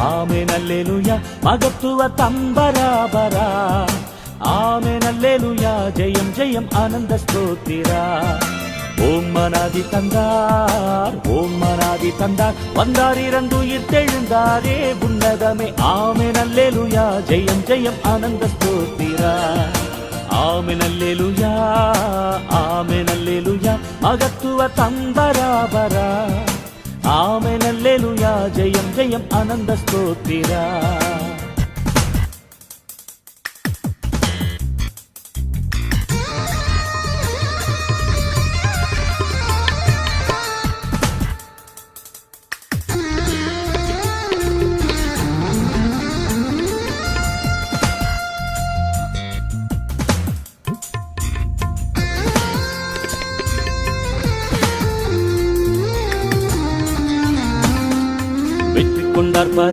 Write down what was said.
amen hallelujah ಮಗತ್ವ ತಂಬರಾಬರ ஆமென் அல்லேலூயா ஜெயம் ஜெயம் ஆனந்த ஸ்தோத்திரா ஓம் மனாதி தந்தார் ஓம் மனாதி தந்தார் வந்தார் இறந்து உயிர்த்தெழுந்தாரே உன்னதமே ஆமென் அல்லேலூயா ஜெயம் ஜெயம் ஆனந்த ஸ்தோத்திரா ஆமென் அல்லேலூயா ஆமென் அல்லேலூயா மகத்துவ தம்பராபரா ஆமென் அல்லேலூயா ஜெயம் ஜெயம் ஆனந்த ஸ்தோத்திரா